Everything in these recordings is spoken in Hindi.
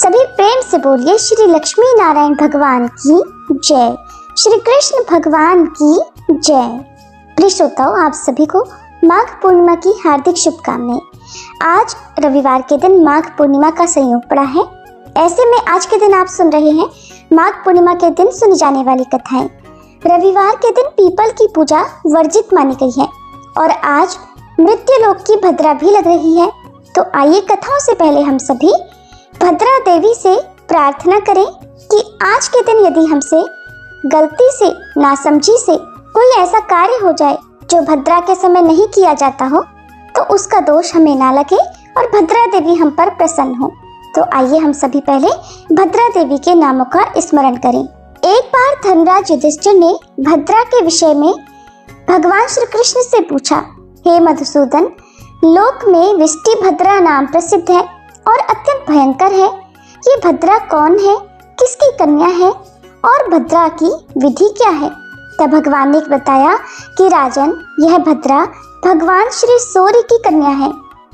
सभी प्रेम से बोलिए श्री लक्ष्मी नारायण भगवान की जय, श्री कृष्ण भगवान की जय। प्रिय श्रोताओं, आप सभी को माघ पूर्णिमा की हार्दिक शुभकामनाएं। आज रविवार के दिन माघ पूर्णिमा का संयोग पड़ा है। ऐसे में आज के दिन आप सुन रहे हैं माघ पूर्णिमा के दिन सुनी जाने वाली कथाएं। रविवार के दिन पीपल की पूजा वर्जित मानी गई है और आज मृत्युलोक की भद्रा भी लग रही है। तो आइए कथाओं से पहले हम सभी भद्रा देवी से प्रार्थना करें कि आज के दिन यदि हमसे गलती से, नासमझी से कोई ऐसा कार्य हो जाए जो भद्रा के समय नहीं किया जाता हो तो उसका दोष हमें ना लगे और भद्रा देवी हम पर प्रसन्न हो। तो आइए हम सभी पहले भद्रा देवी के नामों का स्मरण करें। एक बार धर्मराज युधिष्ठिर ने भद्रा के विषय में भगवान श्री कृष्ण से पूछा, हे मधुसूदन, लोक में विष्टि भद्रा नाम प्रसिद्ध है और अत्यंत भयंकर है। ये भद्रा कौन है, किसकी कन्या है और भद्रा की विधि क्या है? तब भगवान ने बताया कि राजन, यह भद्रा भगवान श्री सूर्य की कन्या है।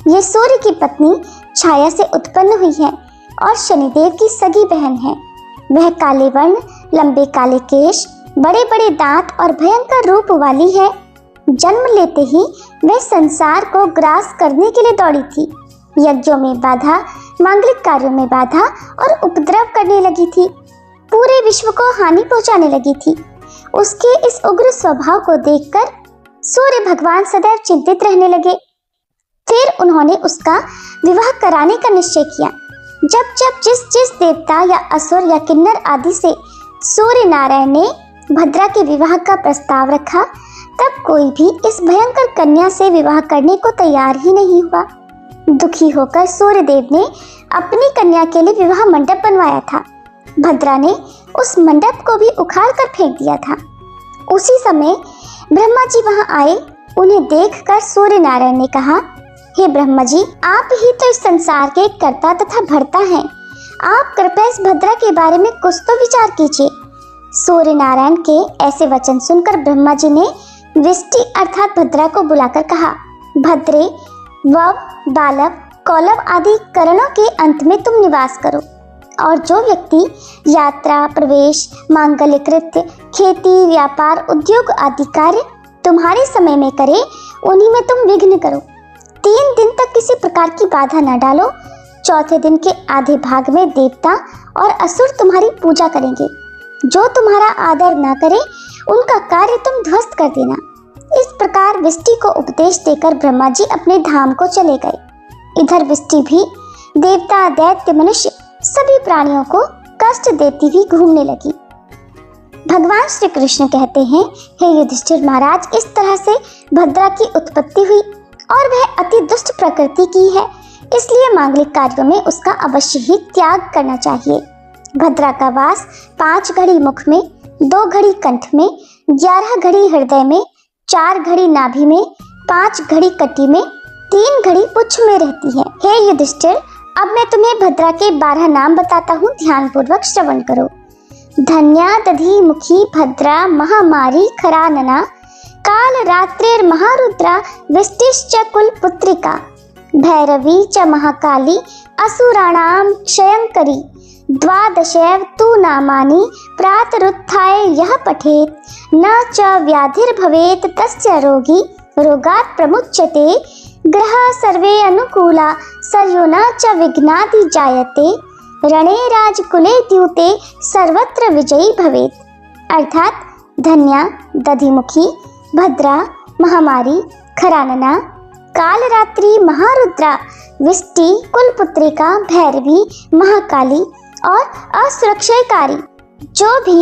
ये सूर्य की पत्नी छाया से उत्पन्न हुई है और शनिदेव की सगी बहन है। वह काले वर्ण, लंबे काले केश, बड़े बड़े दांत और भयंकर रूप वाली है। जन्म लेते ही वह संसार को ग्रास करने के लिए दौड़ी थी। यज्ञों में बाधा, मांगलिक कार्यों में बाधा और उपद्रव करने लगी थी। पूरे विश्व को हानि पहुंचाने लगी थी। उसके इस उग्र स्वभाव को देखकर सूर्य भगवान सदैव चिंतित रहने लगे। फिर उन्होंने उसका विवाह कराने का निश्चय किया। जब जब जिस देवता या असुर या किन्नर आदि से सूर्य नारायण ने भद्रा के विवाह का प्रस्ताव रखा, तब कोई भी इस भयंकर कन्या से विवाह करने को तैयार ही नहीं हुआ। दुखी होकर सूर्यदेव ने अपनी कन्या के लिए विवाह मंडप बनवाया था। भद्रा ने उस मंडप को भी उखाड़ कर फेंक दिया था। उसी समय ब्रह्मा जी वहां आए। उन्हें देखकर सूर्य नारायण ने कहा, हे ब्रह्मा जी, आप ही तो इस संसार के कर्ता तथा भर्ता हैं। आप कृपया इस भद्रा के बारे में कुछ तो विचार कीजिए। सूर्य नारायण के ऐसे वचन सुनकर ब्रह्मा जी ने विष्टि अर्थात भद्रा को बुलाकर कहा, भद्रे, वव, बालव, कौलव आदि करणों के अंत में तुम निवास करो और जो व्यक्ति यात्रा, प्रवेश, मांगल्य कृत्य, खेती, व्यापार, उद्योग आदि कार्य तुम्हारे समय में करे, उन्हीं में तुम विघ्न करो। 3 दिन तक किसी प्रकार की बाधा न डालो। चौथे दिन के आधे भाग में देवता और असुर तुम्हारी पूजा करेंगे। जो तुम्हारा आदर न करे उनका कार्य तुम ध्वस्त कर देना। इस प्रकार विष्टि को उपदेश देकर ब्रह्मा जी अपने धाम को चले गए। इधर विष्टि भी देवता, दैत्य, मनुष्य सभी प्राणियों को कष्ट देती हुई घूमने लगी। भगवान श्री कृष्ण कहते हैं, हे युधिष्ठिर महाराज, इस तरह से भद्रा की उत्पत्ति हुई और वह अति दुष्ट प्रकृति की है, इसलिए मांगलिक कार्यों में उसका अवश्य ही त्याग करना चाहिए। भद्रा का वास 5 घड़ी मुख में, 2 घड़ी कंठ में, 11 घड़ी हृदय में, 4 घड़ी नाभि में, 5 घड़ी कटी में, 3 घड़ी पुच्छ में रहती है। हे युधिष्ठिर, अब मैं तुम्हें भद्रा के 12 नाम बताता हूँ, ध्यान पूर्वक श्रवण करो। धन्या दधि मुखी भद्रा महामारी खरानना, काल रात्रिर महारुद्रा विष्टिश्च कुल पुत्रिका, भैरवी च महाकाली असुराणाम क्षयंकरी, 12 तु नामानि प्रातरुत्थाय यः पठेत्, न च व्याधिर्भवेत् तस्य रोगी रोगात् प्रमुच्यते, ग्रहाः सर्वे अनुकूला सर्यो न च विघ्नादि जायते, रणे राजकुले द्यूते सर्वत्र विजयी भवेत्। अर्थात धन्या, दधिमुखी, भद्रा, महामारी, खरानना, कालरात्रि, महारुद्रा, विष्टि, कुलपुत्रिका, भैरवी, महाकाली और असुरक्षयकारी। जो भी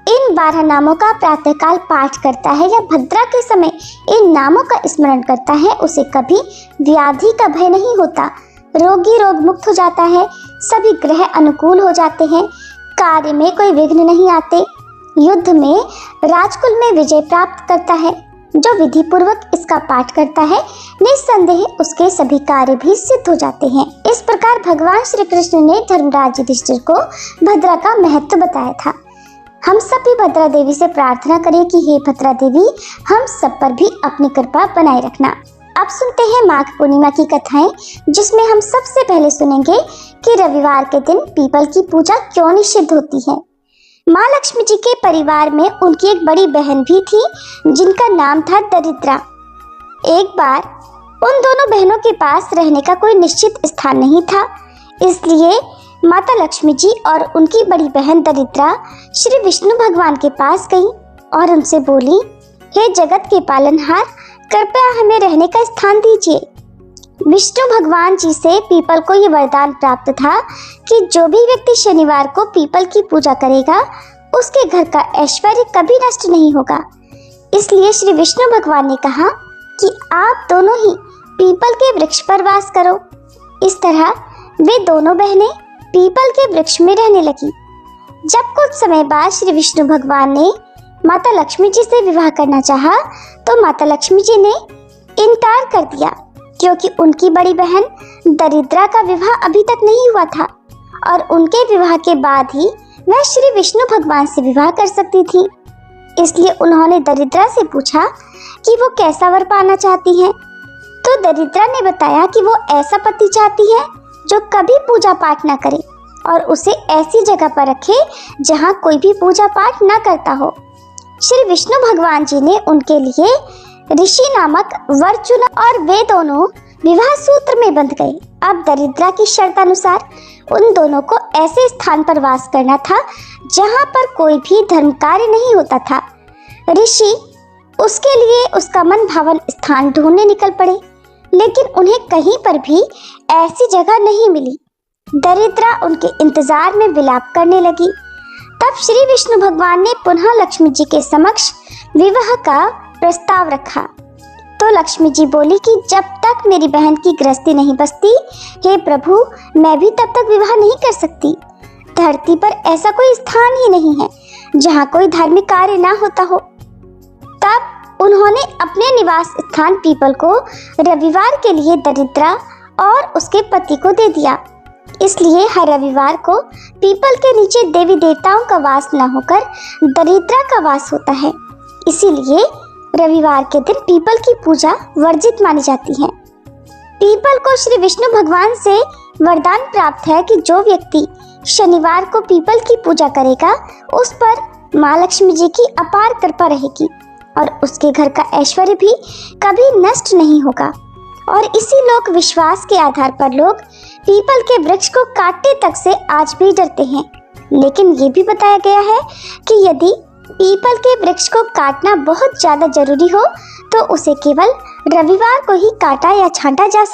इन 12 नामों का प्रातःकाल पाठ करता है या भद्रा के समय इन नामों का स्मरण करता है, उसे कभी व्याधि का भय नहीं होता। रोगी रोग मुक्त हो जाता है, सभी ग्रह अनुकूल हो जाते हैं, कार्य में कोई विघ्न नहीं आते, युद्ध में राजकुल में विजय प्राप्त करता है। जो विधि पूर्वक इसका पाठ करता है, निस्संदेह उसके सभी कार्य भी सिद्ध हो जाते हैं। इस प्रकार भगवान श्री कृष्ण ने धर्मराज युधिष्ठिर को भद्रा का महत्व बताया था। हम सब भी भद्रा देवी से प्रार्थना करें कि हे भद्रा देवी, हम सब पर भी अपनी कृपा बनाए रखना। अब सुनते हैं माघ पूर्णिमा की कथाएं, जिसमें हम सबसे पहले सुनेंगे कि रविवार के दिन पीपल की पूजा क्यों निषिद्ध होती है। माँ लक्ष्मी जी के परिवार में उनकी एक बड़ी बहन भी थी जिनका नाम था दरिद्रा। एक बार उन दोनों बहनों के पास रहने का कोई निश्चित स्थान नहीं था, इसलिए माता लक्ष्मी जी और उनकी बड़ी बहन दरिद्रा श्री विष्णु भगवान के पास गई और उनसे बोली, हे जगत के पालनहार, कृपया हमें रहने का स्थान दीजिए। विष्णु भगवान जी से पीपल को ये वरदान प्राप्त था कि जो भी व्यक्ति शनिवार को पीपल की पूजा करेगा उसके घर का ऐश्वर्य कभी नष्ट नहीं होगा। इसलिए श्री विष्णु भगवान ने कहा कि आप दोनों ही पीपल के वृक्ष पर वास करो। इस तरह वे दोनों बहनें पीपल के वृक्ष में रहने लगी। जब कुछ समय बाद श्री विष्णु भगवान ने माता लक्ष्मी जी से विवाह करना चाहा तो माता लक्ष्मी जी ने इनकार कर दिया, क्योंकि उनकी बड़ी बहन दरिद्रा का विवाह अभी तक नहीं हुआ था और उनके विवाह के बाद ही वह श्री विष्णु भगवान से विवाह कर सकती थी। इसलिए उन्होंने दरिद्रा से पूछा कि वो कैसा वर पाना चाहती है। तो दरिद्रा ने बताया कि वो ऐसा पति चाहती है जो कभी पूजा पाठ न करे और उसे ऐसी जगह पर रखे जहाँ कोई भी पूजा पाठ न करता हो। श्री विष्णु भगवान जी ने उनके लिए ऋषि नामक वर चुना और वे दोनों विवाह सूत्र में बंध गए। अब दरिद्रा की शर्त अनुसार उन दोनों को ऐसे स्थान पर वास करना था जहाँ पर कोई भी धर्म कार्य नहीं होता था। ऋषि उसके लिए उसका मन भावन स्थान ढूंढने निकल पड़े, लेकिन उन्हें कहीं पर भी ऐसी जगह नहीं मिली। दरिद्रा उनके इंतजार में विलाप करने लगी। तब श्री विष्णु भगवान ने पुनः लक्ष्मी जी के समक्ष विवाह का प्रस्ताव रखा। तो लक्ष्मी जी बोली कि जब तक मेरी बहन की गृहस्थी नहीं बसती, हे प्रभु, मैं भी तब तक विवाह नहीं कर सकती। धरती पर ऐसा कोई स्थान ही नहीं है जहाँ कोई धार्मिक कार्य ना होता हो। तब उन्होंने अपने निवास स्थान पीपल को रविवार के लिए दरिद्रा और उसके पति को दे दिया। इसलिए हर रविवार को पीपल के नीचे देवी देवताओं का वास न होकर दरिद्रा का वास होता है। इसीलिए रविवार के दिन पीपल की पूजा वर्जित मानी जाती है। पीपल को श्री विष्णु भगवान से वरदान प्राप्त है कि जो व्यक्ति शनिवार को पीपल की पूजा करेगा उस पर माँ लक्ष्मी जी की अपार कृपा रहेगी और उसके घर का ऐश्वर्य भी कभी नष्ट नहीं होगा। और इसी लोक विश्वास के आधार पर लोग पीपल के वृक्ष को काटने तक से आज भी डरते हैं। लेकिन ये भी बताया गया है कि यदि पीपल के वृक्ष को काटना बहुत ज्यादा जरूरी हो तो उसे केवल रविवार को ही काटा या छांटा जा सकता है।